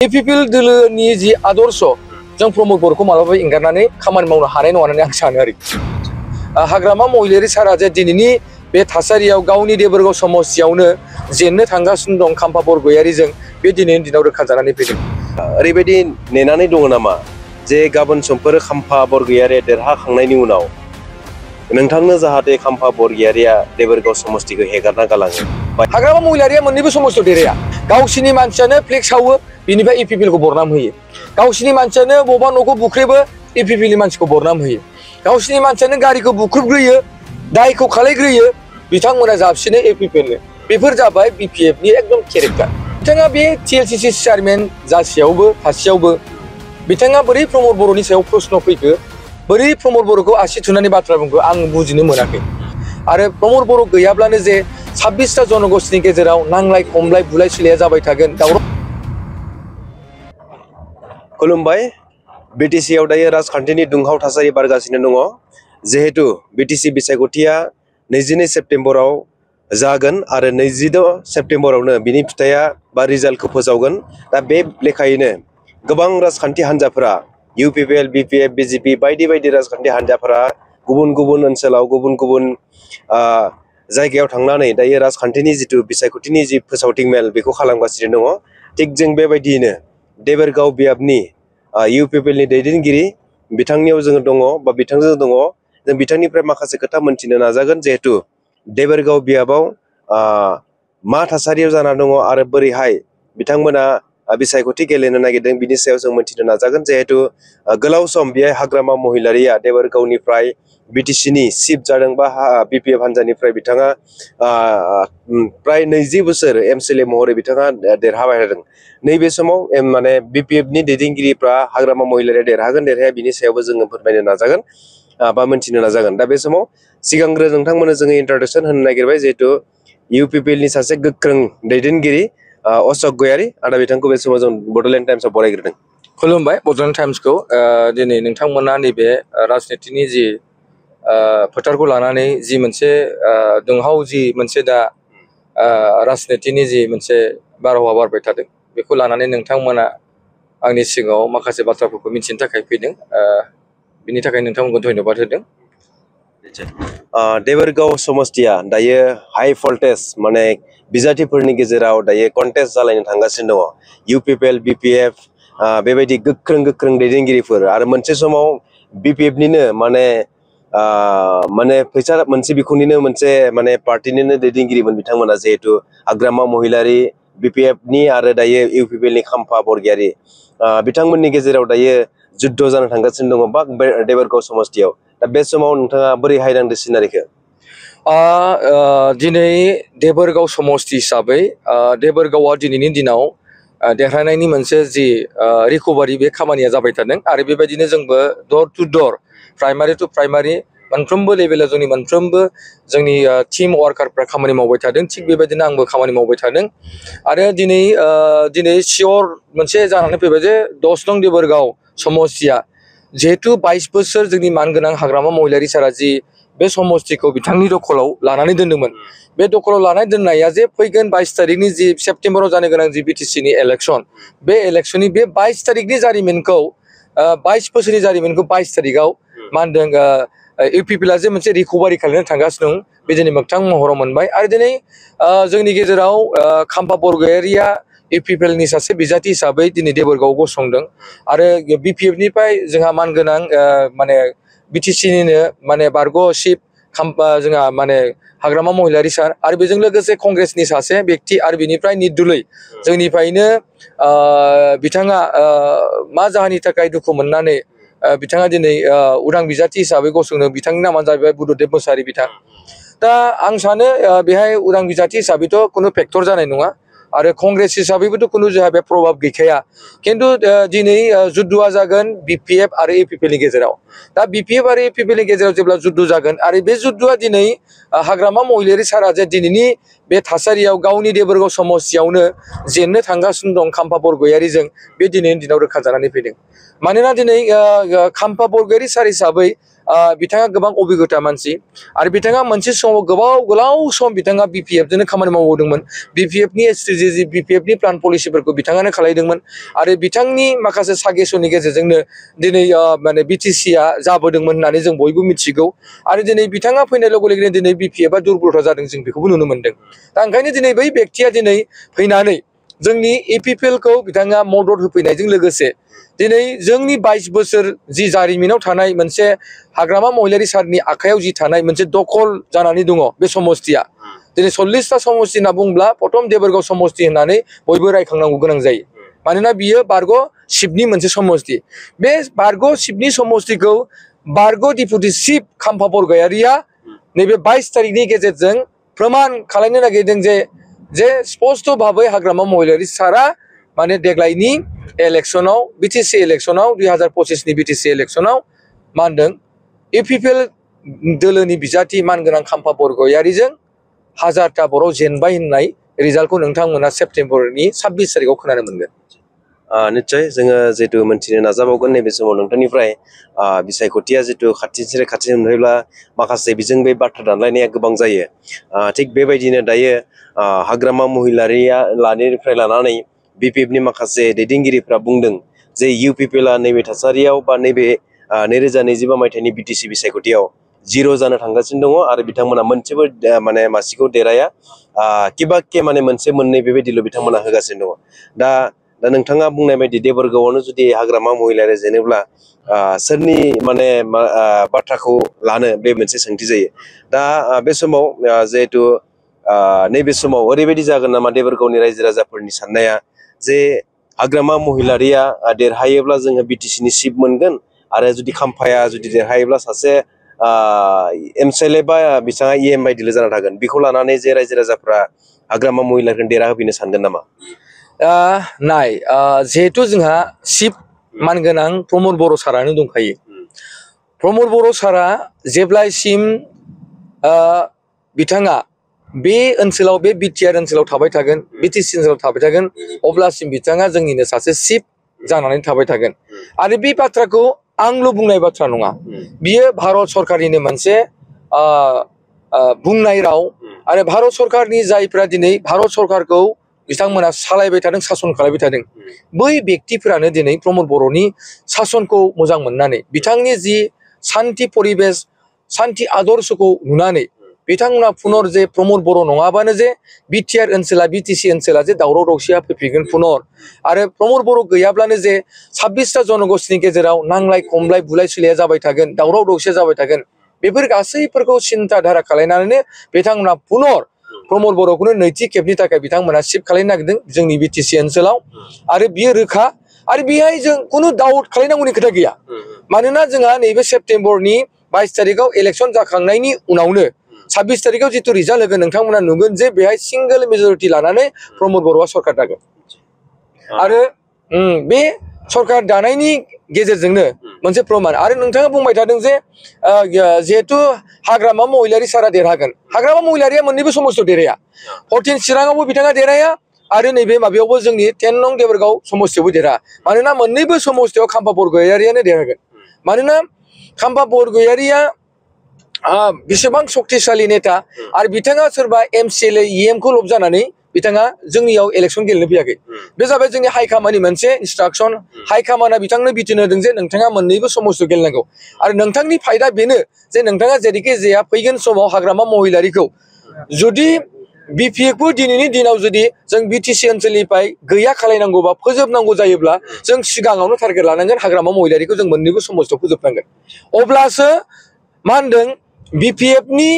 एपिपिएल दोलोनि जि आदर्श जों प्रमद बर'खौ मालाबाबो एंगारनानै खामानि मावनो हानाय नङा होननानै आं सानो आरो हाग्रामा महिलारि सारा जे दिनैनि बे थासारियाव गावनि देबोरगाव समस्तियावनो जेननो थांगासिनो दं खाम्फा बरगयारिजों बे दिनैनि दिनाव रोखा जानानै फैदों। ओरैबायदि नेनानै दङ नामा जे गाबोन समफोर खाम्फा बरगयारिया देरहाखांनायनि उनाव नोंथांनो जाहाथे खाम्फा बरगयारिया देबोरगाव समस्तिखौ हेगारना गालाङो? हाग्रामा महिलारिया मोननैबो समस्तियाव देरहाया। गावसिनि मानसियानो फ्लेक्स सावो, बिनिफ्राय एपिपिएलखौ बरनाम होयो। गावसिनि मानसियानो बबेबा न'खौ बुख्रेबो, एपिपिएलनि मानसिखौ बरनाम होयो। गावसिनि मानसियानो गारिखौ बुख्रेबग्रोयो, दायखौ खालायग्रोयो, बिथांमोना जाबसिनो एपिपिएलनो। बेफोर जाबाय बिपिएफनि एकदम केरेक्टार। बिथाङा बे टिएलसिसि चेयारमेन जासेयावबो थासेयावबो बिथाङा बोरै प्रमद बर'नि सायाव प्रश्न फैखो, बोरै प्रमद बर'खौ आसि थुनानै बाथ्रा बुंखो आं बुजिनो मोनाखै। आरो प्रमद बर' गैयाब्लानो जे 26टा जनगोष्ठीनि गेजेराव नांलाय खमलाय बुलाय सुलाया जाबाय थागोन। खुलुमबाय। बिटिसिआव दायो राजखान्थिनि दुंहाव थासारि बारगासिनो दङ। जिहेतु बिटिसि बिसायख'थिया 22 सेप्तेम्बराव जागोन आरो 26 सेप्तेम्बरावनो बिनि फिथाइया बा रिजाल्टखौ फोसावगोन। दा बे लेखायैनो गोबां राजखान्थि हान्जाफोरा इउपिपिएल, बिपिएफ, बिजेपि बायदि बायदि राजखान्थि हान्जाफोरा गुबुन गुबुन ओनसोलाव गुबुन गुबुन जायगायाव थांनानै दायो राजखान्थिनि जिथु बिसायख'थिनि जि फोसावथिं मेल बेखौ खालामगासिनो दङ। थिग जों बेबायदियैनो देबोरगाव बियाबनि इउपिपिएलनि दैदेनगिरि बिथांनियाव जोङो दङ बा बिथांजों दङ। जों बिथांनिफ्राय माखासे खोथा मोनथिनो नाजागोन, जिहेतु देबोरगाव बियाबाव मा थासारियाव जाना दङ आरो बोरैहाय बिथांमोना बिसायख'थि गेलेनो नागिरदों बिनि सायाव जों मोनथिनो नाजागोन। जिहेतु गोलाव सम बेहाय हाग्रामा महिलारिया देबोरगावनिफ्राय बिटिसिनि चिफ जादों बा बिपिएफ हान्जानिफ्राय बिथाङा प्राय 20 बोसोर एमसिएलए महरै बिथाङा देरहाबाय थादों। नैबे समाव माने बिपिएफनि दैदेनगिरिफ्रा हाग्रामा महिलारिया देरहागोन देरहाया बिनि सायावबो जोङो फोरमायनो नाजागोन बा मोनथिनो नाजागोन। दा बे समाव सिगांग्रो नोंथांमोननो जोङो इन्ट्रडक्सन होनो नागिरबाय, जिहेतु इउपिपिएलनि सासे गोख्रों दैदेनगिरि अशक गयारी आदा बिथांखौ बे समाव जों बड'लेण्ड टाइम्सआव बरायग्रोदों। खुलुमबाय बड'लेण्ड टाइम्सखौ। दिनै नोंथांमोना नैबे राजनितिनि जि फोथारखौ लानानै जि मोनसे दुंहाव जि मोनसे दा राजनितिनि जि मोनसे बारहावा बारबाय थादों बेखौ लानानै नोंथांमोना आंनि सिगाङाव माखासे बाथ्राफोरखौ मिथिनो थाखाय फैदों। बिनि थाखाय नोंथांमोनखौ धन्यबाद होदों। देबोरगाव समस्तिया दायो हाई भल्टेज माने बिजाथिफोरनि गेजेराव दायो कन्टेस्ट जालायनो थांगासिनो दङ। इउपिपिएल, बिपिएफ बेबायदि गोख्रों गोख्रों दैदेनगिरिफोर आरो मोनसे समाव बिपिएफनिनो माने फैसा मोनसे बिखुंनिनो मोनसे माने पार्टिनिनो दैदेनगिरिमोन बिथांमोना, जिहेतु हाग्रामा महिलारि बिपिएफनि आरो दायो इउपिपिएलनि खाम्फा बरगयारी बिथांमोननि गेजेराव दायो जुद्ध जानो थांगासिनो दङ बा देबोरगाव समस्तियाव। दा बे समाव नोंथाङा बोरै हायनांदो सिनारिखौ? दिनै देबोरगाव समस्ति हिसाबै देबोरगावआ दिनैनि दिनाव देरहानायनि मोनसे जि रिकभारि बे खामानिया जाबाय थादों आरो बेबायदिनो जोंबो दर टु दर प्राइमारि टु प्राइमारि मोनफ्रोमबो लेभेलाव जोंनि मोनफ्रोमबो जोंनि टिम वार्कारफ्रा खामानि मावबाय थादों। थिग बेबायदिनो आंबो खामानि मावबाय थादों आरो दिनै सियर मोनसे जानानै फैबाय जे 10 नं देबोरगाव समस्तिया जिहेतु 22 बोसोर जोंनि मानगोनां हाग्रामा महिलारि सारा जि बे समस्तिखौ बिथांनि दखलाव लानानै दोनदोंमोन, बे दखलाव लानानै दोननाया जे फैगोन 22 तारिखनि जि सेप्तेम्बराव जानो गोनां जि बिटिसिनि इलेक्सन, बे इलेक्सननि बे 22 तारिखनि जारिमिनखौ 22 बोसोरनि जारिमिनखौ 22 तारिखआव मा होनदों इउपिपिएलआ जे मोनसे रिकभारि खालामनो थांगासिनो दं बे दिनै मोगथां महराव मोनबाय। आरो दिनै जोंनि गेजेराव खाम्फा बरगयारिया इउपिपिएलनि सासे बिजाथि हिसाबै दिनै देबोरगावआव गसंदों आरो बिपिएफनिफ्राय जोंहा मानगोनां माने बिटिसिनिनो माने बारग' चिफ जोंहा माने हाग्रामा महिलारि सार आरो बेजों लोगोसे कंग्रेसनि सासे बेक्ति आरो बिनिफ्राय निरदुलै जोंनिफ्रायनो बिथाङा मा जाहोननि थाखाय दुखु मोननानै बिथाङा दिनै उदां बिजाथि हिसाबै गसंदों, बिथांनि नामानो जाहैबाय बुद्धदेब मोसाहारि बिथां। दा आं सानो बेहाय उदां बिजाथि हिसाबैथ' खुनु फेक्टर जानाय नङा आरो कंग्रेस हिसाबैबोथ' खुनु जोंहा बे प्रभाब गैखाया। खिन्थु दिनै जुद्धआ जागोन बिपिएफ आरो इउपिपिएलनि गेजेराव। दा बिपिएफ आरो इउपिपिएलनि गेजेराव जेब्ला जुद्ध जागोन आरो बे जुद्धआ दिनै हाग्रामा महिलारि सारा जे दिनैनि बे थासारियाव गावनि देबोरगाव समस्तियावनो जेननो थांगासिनो दं खाम्फा बरगयारिजों, बे दिनैनि दिनाव रोखा जानानै फैदों। मानोना दिनै खाम्फा बरगयारि सार हिसाबै बिथाङा गोबां अभिगता मानसि आरो बिथाङा मोनसे समाव गोलाव सम बिथाङा BPF जोंनो खामानि मावदोंमोन BPF नि स्ट्रेटेजि BPF नि प्लान पलिसिफोरखौ बिथाङानो खालामदोंमोन आरो बिथांनि माखासे साजेसननि गेजेरजोंनो दिनै माने BTC आ जाबोदोंमोन होननानै जों बयबो मिथिगौ आरो दिनै बिथाङा फैनाय लोगो लोगोनो दिनै BPF आ दुरबलता जादों जों बेखौबो नुनो मोनदों दा ओंखायनो दिनै बै बेक्तिया दिनै फैनानै जोंनि EPPL खौ बिथाङा मदद होफैनायजों लोगोसे दिनै जोंनि 22 बोसोर जि जारिमिनाव थानाय मोनसे हाग्रामा महिलारी सारनि आखायाव जि थानाय मोनसे दखल जानानै दङ बे समस्तिया दिनै 40टा समस्ति होनना बुंब्ला प्रथम देबोरगाव समस्ति होननानै बयबो रायखांनांगौ गोनां जायो मानोना बियो बारग' शिबनि मोनसे समस्ति बे बारग' शिबनि समस्तिखौ बारग' डिपुटि चिफ खाम्फा बरगयारिया नैबे 22 तारिखनि गेजेरजों प्रमाण खालामनो नागिरदों जे स्पष्ट भाबै हाग्रामा महिलारी सारा माने देग्लायनि इलेक्शनाव BTC इलेक्शनाव 2025 नि BTC इलेक्शनाव मा होनदों EPPL दोलोनि बिजाथि मानगोनां खाम्फा बरगयारिजों 1000टा बर' जेनबाय होननाय रिजाल्टखौ नोंथांमोना सेप्तेम्बरनि 26 तारिखआव खोनानो मोनगोन निश्चय जोङो जेतु मोनथिनो नाजाबावगोन नैबे समाव नोंथांनिफ्राय बिसायख'थिया जेतु खाथिनिफ्राय खाथि मोनहैब्ला माखासे बिजों बे बाथ्रा दानलायनाया गोबां जायो थिग बेबायदिनो दायो हाग्रामा महिलारिया लानायनिफ्राय लानानै BPF नि माखासे दैदेनगिरिफ्रा बुंदों जे UPPL आ नैबे थासारियाव बा नैबे 2025 मायथाइनि BTC बिसायख'थियाव 0 जानो थांगासिनो दङ आरो बिथांमोना मोनसेबो माने मासिखौ देराया किबा के माने मोनसे मोननै बेबायदिल' बिथांमोना होगासिनो दङ दा नोंथाङा बुंनाय बायदि देबोरगावआवनो जुदि हाग्रामा महिलारि जेनेब्ला सोरनि माने बाथ्राखौ लानो बे मोनसे सोंथि जायो दा बे समाव जिहेतु नैबे समाव ओरैबायदि जागोन नामा देबोरगावनि रायजो राजाफोरनि साननाया जे हाग्रामा महिलारिया देरहायोब्ला जोङो BTC नि चिफ मोनगोन आरो जुदि खाम्फाया जुदि देरहायोब्ला सासे MCLA बा बिथाङा EM बायदिल' जाना थागोन बेखौ लानानै जे रायजो राजाफ्रा हाग्रामा महिलारिखौ देरहाहोफैनो सानगोन नामा नाय जिहेतु जोंहा चिफ मानगोनां प्रमद बर' सारानो दंखायो प्रमद बर' सारा जेब्लासिम बिथाङा बे ओनसोलाव बे BTR ओनसोलाव थाबाय थागोन BTC ओनसोलाव थाबाय थागोन अब्लासिम बिथाङा जोंनिनो सासे चिफ जानानै थाबाय थागोन आरो बे बाथ्राखौ आंल' बुंनाय बाथ्रा नङा बियो भारत सरकारनिनो मोनसे बुंनाय राव आरो भारत सरकारनि जायफ्रा दिनै भारत सरकारखौ बिथांमोना सालायबाय थादों सासन खालामबाय थादों बै बेक्तिफोरानो दिनै प्रमद बर'नि सासनखौ मोजां मोननानै बिथांनि जि सान्ति परिबेश सान्ति आदर्शखौ नुनानै बिथांमोना पुनर जे प्रमद बर' नङाबानो जे BTR ओनसोला BTC ओनसोला जे दावराव दावसिया फैफिनगोन पुनर आरो प्रमद बर' गैयाब्लानो जे 26टा जनगोष्ठीनि गेजेराव नांलाय खमलाय बुलाय सुलाया जाबाय थागोन दावराव दावसिया जाबाय थागोन बेफोर गासैफोरखौ सिन्था धारा खालामनानैनो बिथांमोना पुनर प्रमद बर'खौनो नैथि खेबनि थाखाय बिथांमोना चिफ खालामनो नागिरदों जोंनि BTC ओनसोलाव आरो बियो रोखा आरो बेहाय जों खुनु डाउट खालामनांगौनि खोथा गैया मानोना जोंहा नैबे सेप्तेम्बरनि 22 तारिखआव इलेक्शन जाखांनायनि उनावनो 26 तारिखआव जितु रिजाल्ट होगोन नोंथांमोना नुगोन जे बेहाय सिंगल मेजरिटि लानानै प्रमद बर'आ सरकार दागोन आरो बे सरकार दानायनि गेजेरजोंनो मोनसे प्रमाण आरो नोंथाङा बुंबाय थादों जे जिहेतु हाग्रामा महिलारी सारा देरहागोन हाग्रामा महिलारिया मोननैबो समस्तियाव देरहाया 14 चिराङावबो बिथाङा देरहाया आरो नैबे माबायावबो जोंनि 10 नं देबोरगाव समस्तियावबो देरहा मानोना मोननैबो समस्तियाव खाम्फा बरगयारियानो देरहागोन मानोना खाम्फा बरगयारिया बेसेबां शक्तिशाली नेता आरो बिथाङा सोरबा MCLA EM खौ लब जानानै बिथाङा जोंनियाव इलेक्शन गेलेनो फैयाखै बे जाबाय जोंनि हाइकामान्डनि मोनसे इन्सट्राक्शन हाइकामान्डआ बिथांनो बिथोन होदों जे नोंथाङा मोननैबो समस्तियाव गेलेनांगौ आरो नोंथांनि फायदा बेनो जे नोंथाङा जेरैखि जाया फैगोन समाव हाग्रामा महिलारिखौ जुदि BPF दिनैनि दिनाव जुदि जों BTC ओनसोलनिफ्राय गैया खालायनांगौबा फोजोबनांगौ जायोब्ला जों सिगाङावनो टारगेट लानांगोन हाग्रामा महिलारिखौ जों मोननैबो समस्तियाव फोजोबनांगोन अब्लासो मा होनदों BPF नि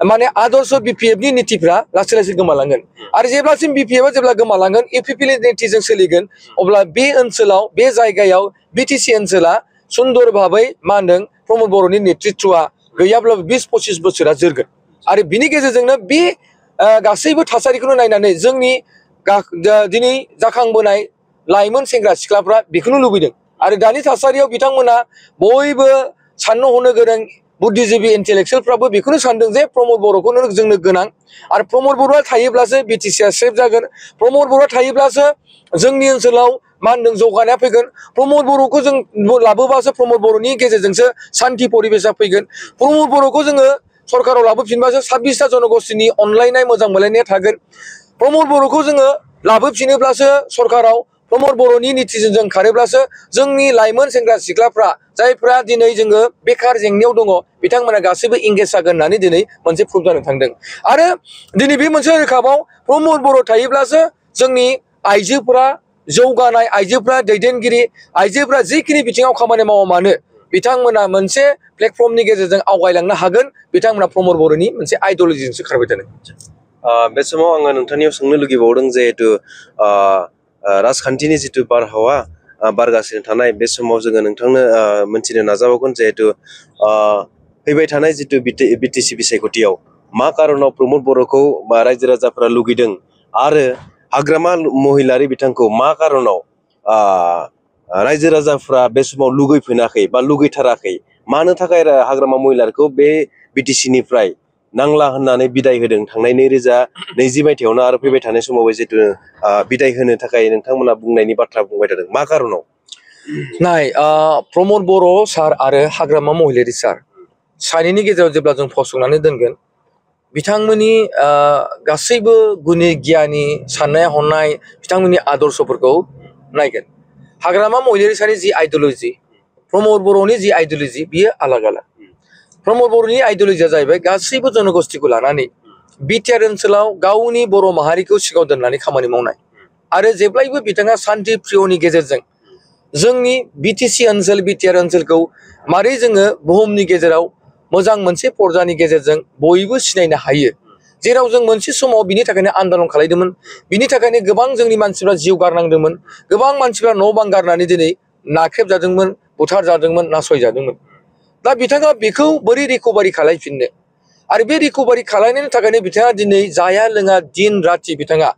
माने आदर्श BPF नि नीतिफ्रा लासै लासै गोमालांगोन आरो जेब्लासिम BPF आ जेब्ला गोमालांगोन EPPL नीतिजों सोलिगोन अब्ला बे ओनसोलाव बे जायगायाव BTC ओनसोला सुन्दर भाबै मा होनदों प्रमद बर'नि नेतृत्वआ गैयाब्लाबो 20-25 बोसोरा जोरगोन आरो बिनि गेजेरजोंनो बे गासैबो थासारिखौनो नायनानै जोंनि दिनै जाखांबोनाय लाइमोन सेंग्रा सिख्लाफ्रा बेखौनो लुबैदों आरो दानि थासारियाव बिथांमोना बयबो साननो हनो गोरों बुद्धिजीबी इन्टेलेक्सुयेलफ्राबो बेखौनो सानदों जे प्रमद बर'खौनो जोंनो गोनां आरो प्रमद बर'आ थायोब्लासो BTC आ सेफ जागोन प्रमद बर'आ थायोब्लासो जोंनि ओनसोलाव मा होनदों जौगानाया फैगोन प्रमद बर'खौ जों लाबोबासो प्रमद बर'नि गेजेरजोंसो सान्थि परिबेसा फैगोन प्रमद बर'खौ जोङो सरकाराव लाबोफिनबासो 26टा जनगोष्ठीनि अनलायनाय मोजां मोनलायनाया थागोन प्रमद बर'खौ जोङो लाबोफिनोब्लासो सरकाराव प्रमद बर'नि नीतिजों जों खारोब्लासो जोंनि लाइमोन सेंग्रा सिख्लाफ्रा जायफ्रा दिनै जोङो बेकार जेंनायाव दङ बिथांमोना गासैबो इंगेज जागोन होननानै दिनै मोनसे प्रुफ जानो थांदों आरो दिनै बे मोनसे रोखाबाव प्रमद बर' थायोब्लासो जोंनि आइजोफोरा जौगानाय आइजोफोरा दैदेनगिरि आइजोफोरा जिखिनि बिथिङाव खामानि मावा मानो बिथांमोना मोनसे प्लेटफर्मनि गेजेरजों आवगायलांनो हागोन बिथांमोना प्रमद बर'नि मोनसे आइडियलजिजोंसो खारबाय थादों बे समाव आङो नोंथांनियाव सोंनो लुगैबावदों जिहेतु राजखान्थिनि जिथु बारहावा बारगासिनो थानाय बे समाव जोङो नोंथांनो मोनथिनो नाजाबावगोन जिहेतु फैबाय थानाय जिथु बिटिसि बिसायख'थियाव मा कारनाव प्रमद बर'खौ रायजो राजाफोरा लुगैदों आरो हाग्रामा महिलारि बिथांखौ मा कारनाव रायजो राजाफ्रा बे समाव लुगैफिनाखै बा लुगैथाराखै मानो थाखाय हाग्रामा महिलारिखौ बे बिटिसिनिफ्राय नांला होननानै बिदाय होदों थांनाय 2020 मायथाइयावनो आरो फैबाय थानाय समावबो जितु बिदाय होनो थाखाय नोंथांमोना बुंनायनि बाथ्रा बुंबाय थादों मा कारनाव नाय प्रमद बर' सार आरो हाग्रामा महिलारि सार सानैनि गेजेराव जेब्ला जों फसंनानै दोनगोन बिथांमोननि गासैबो गुनि गियानि साननाय हनाय बिथांमोननि आदर्शफोरखौ नायगोन हाग्रामा महिलारि सारनि जि आइडियलजि प्रमद बर'नि जि आइडियलजि बियो आलाग आलाग प्रमद बर'नि आइडियलजिया जाहैबाय गासैबो जनगोष्ठीखौ लानानै बिटिआर ओनसोलाव गावनि बर' माहारिखौ सिगाङाव दोननानै खामानि मावनाय आरो जेब्लायबो बिथाङा शान्ति प्रियनि गेजेरजों जोंनि बिटिसि ओनसोल बिटिआर ओनसोलखौ मारै जोङो बुहुमनि गेजेराव मोजां मोनसे पर्जानि गेजेरजों बयबो सिनायनो हायो जेराव जों मोनसे समाव बिनि थाखायनो आन्दलन खालामदोंमोन बिनि थाखायनो गोबां जोंनि मानसिफ्रा जिउ गारनांदोंमोन गोबां मानसिफ्रा न' बां गारनानै दिनै नाख्रेबजादोंमोन बुथारजादोंमोन नासयजादोंमोन दा बिथाङा बेखौ बोरै रिकभारि खालामफिननो आरो बे रिकभारि खालामनायनि थाखायनो बिथाङा दिनै जाया लोङा दिन राति बिथाङा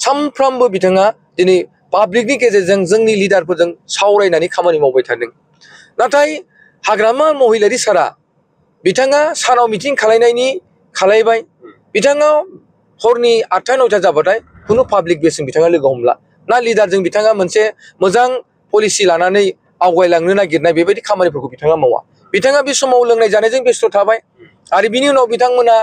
सानफ्रामबो बिथाङा दिनै पाब्लिकनि गेजेरजों जोंनि लिडारफोरजों सावरायनानै खामानि मावबाय थादों नाथाय हाग्रामा महिलारि सारा बिथाङा सानाव मिटिं खालायबाय बिथाङा हरनि 8टा 9टा जाबाथाय खुनु पाब्लिक बेसजों बिथाङा लोगो हमला ना लिडारजों बिथाङा मोनसे मोजां पलिसि लानानै आवगायलांनो नागिरनाय बेबायदि खामानिफोरखौ बिथाङा मावा बिथाङा बे समाव लोंनाय जानायजों बेस्थ' थाबाय आरो बिनि उनाव बिथांमोना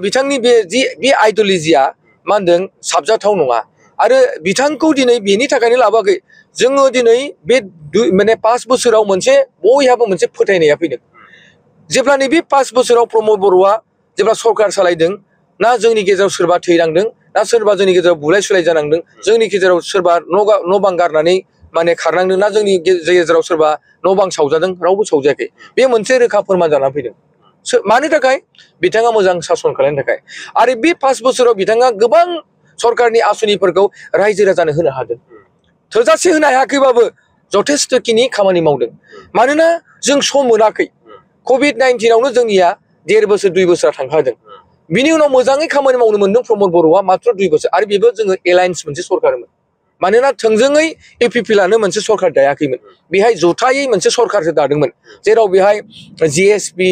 बिथांनि बे आइडियलजिया मा होनदों साबजाथाव नङा आरो बिथांखौ दिनै बेनि थाखायनो लाबोआखै जोङो दिनै बे माने 5 बोसोराव मोनसे बयहाबो मोनसे फोथायनाया फैदों जेब्ला नैबे 5 बोसोराव प्रमद बर'आ जेब्ला सरकार सालायदों ना जोंनि गेजेराव सोरबा थैनांदों ना सोरबा जोंनि गेजेराव बुलाय सुलाय जानांदों जोंनि गेजेराव सोरबा न' बां गारनानै माने खारनांदों ना जोंनि गेजेराव सोरबा न' बां सावजादों रावबो सावजायाखै बे मोनसे रोखा फोरमान जानानै फैदों मानि थाखाय बिथाङा मोजां सासन खालामनो थाखाय आरो बे 5 बोसोराव बिथाङा गोबां सरकारनि आसनिफोरखौ रायजो राजानो होनो हादों थोजासे होनो हायाखैबाबो जथेस्थ'खिनि खामानि मावदों मानोना जों सम मोनाखै COVID-19आवनो जोंनिया 1.5 बोसोर 2 बोसोरा थांखादों बिनि उनाव मोजाङै खामानि मावनो मोनदों प्रमद बर'आ मात्र 2 बोसोर आरो बेबो जोङो एलायन्स मोनसे सरकारमोन मानोना थोंजोङै एपिपिएलआनो मोनसे सरकार दायाखैमोन बेहाय जथायै मोनसे सरकारसो दादोंमोन जेराव बेहाय जिएसपि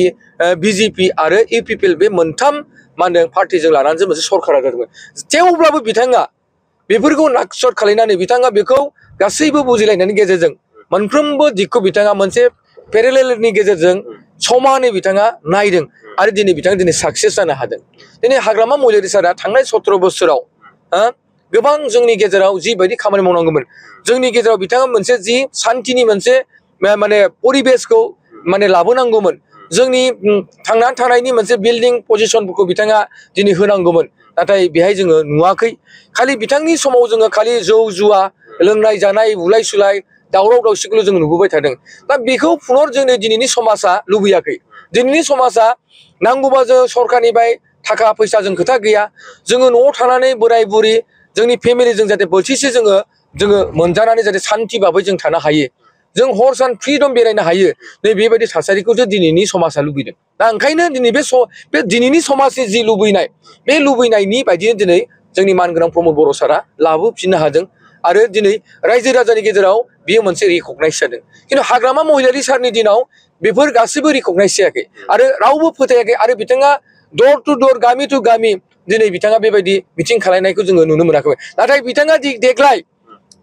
बिजेपि आरो एपिपिएल बे मोनथाम मा होनदों पार्टिजों लानानैसो मोनसे सरकारा जादोंमोन थेवब्लाबो बिथाङा बेफोरखौ नाकसर खालायनानै बिथाङा बेखौ गासैबो बुजिलायनायनि गेजेरजों मोनफ्रोमबो दिगखौ बिथाङा मोनसे पेरेलेलनि गेजेरजों समानै बिथाङा नायदों आरो दिनै बिथाङा दिनै साक्सेस जानो हादों दिनै हाग्रामा महिलारि सारा थांनाय 17 बोसोराव गोबां जोंनि गेजेराव जिबायदि खामानि मावनांगौमोन जोंनि गेजेराव बिथाङा मोनसे जि सान्थिनि मोनसे माने परिबेसखौ माने लाबोनांगौमोन जोंनि थांनानै थानायनि मोनसे बिल्डिं पजिशनफोरखौ बिथाङा दिनै होनांगौमोन नाथाय बेहाय जोङो नुवाखै खालि बिथांनि समाव जोङो खालि जौ जुवा लोंनाय जानाय बुलाय सुलाय दावराव दावसिखौल' जों नुबोबाय थादों दा बेखौ पुनर जोंनि दिनैनि समाजा लुबैयाखै दिनैनि समाजा नांगौबा जों सरकारनिफ्राय थाखा फैसाजों खोथा गैया जोङो न'आव थानानै बोराय बुरि जोंनि फेमिलिजों जाहाथे बोथिसे जोङो मोनजानानै जाहाथे सान्थि भाबै जों थानो हायो जों हर सान फ्रिदम बेरायनो हायो नै बेबायदि थासारिखौसो दिनैनि समाजा लुबैदों दा ओंखायनो दिनै बे दिनैनि समाजनि जि लुबैनाय बे लुबैनायनि बायदिनो दिनै जोंनि मानगोनां प्रमद बर' सारा लाबोफिननो हादों आरो दिनै रायजो राजानि गेजेराव बियो मोनसे रिकगनाइज जादों खिन्थु हाग्रामा महिलारि सारनि दिनाव बेफोर गासैबो रिकगनाइज जायाखै आरो रावबो फोथायाखै आरो बिथाङा दर टु दर गामि टु गामि दिनै बिथाङा बेबायदि मिटिं खालायनायखौ जोङो नुनो मोनाखै नाथाय बिथाङा देग्लाय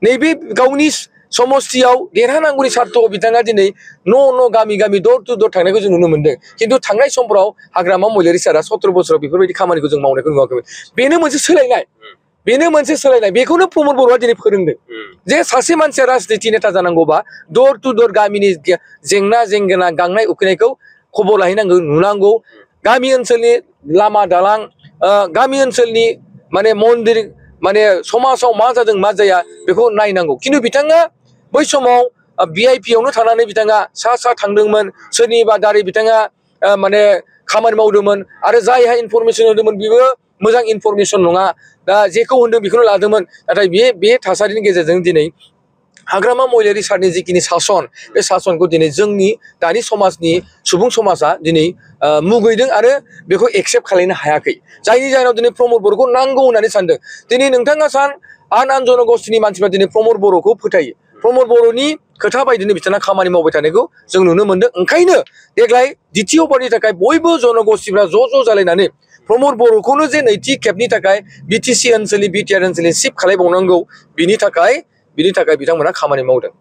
नैबे गावनि समस्तियाव देरहानांगौनि सार्थआव बिथाङा दिनै न' गामि गामि दर टु दर थांनायखौ जों नुनो मोन्दों खिन्थु थांनाय समफोराव हाग्रामा महिलारि सारा 17 बोसोराव बेफोरबायदि खामानिखौ जों मावनायखौ नुवाखैमोन बेनो मोनसे सोलायनाय बेखौनो प्रमद बर'आ दिनै फोरोंदों जे सासे मानसिया राजनिति नेता जानांगौबा दर टु दर गामिनि जेंना जेंगोना गांनाय उखैनायखौ खबर लाहैनांगौ नुनांगौ गामि ओनसोलनि लामा दालां गामि ओनसोलनि माने मन्दिर माने समाजाव मा जादों मा जाया बेखौ नायनांगौ खिन्थु बिथाङा बै समाव VIP आवनो थानानै बिथाङा सा थांदोंमोन सोरनिबा दारै बिथाङा माने खामानि मावदोंमोन आरो जायहा इनफरमेसन होदोंमोन बेबो मोजां इनफरमेसन नङा दा जेखौ होनदों बेखौनो लादोंमोन नाथाय बे थासारिनि गेजेरजों दिनै हाग्रामा महिलारि सारनि जिखिनि सासन बे सासनखौ दिनै जोंनि दानि समाजनि सुबुं समाजा दिनै मुगैदों आरो बेखौ एक्सेप्ट खालामनो हायाखै जायनि जाहोनाव दिनै प्रमद बर'खौ नांगौ होननानै सानदों दिनै नोंथाङा आन जनगोष्ठीनि मानसिफ्रा दिनै प्रमद बर'खौ फोथायो प्रमद बर'नि खोथा बायदिनो बिथाङा खामानि मावबाय थानायखौ जों नुनो मोन्दों ओंखायनो देग्लाय द्वितीय बारनि थाखाय बयबो जनगोष्ठीफ्रा ज' जालायनानै प्रमद बर'खौनो जे नैथि खेबनि थाखाय BTC ओनसोलनि BTR ओनसोलनि चिफ खालामबावनांगौ बिनि थाखाय बिथांमोना खामानि मावदों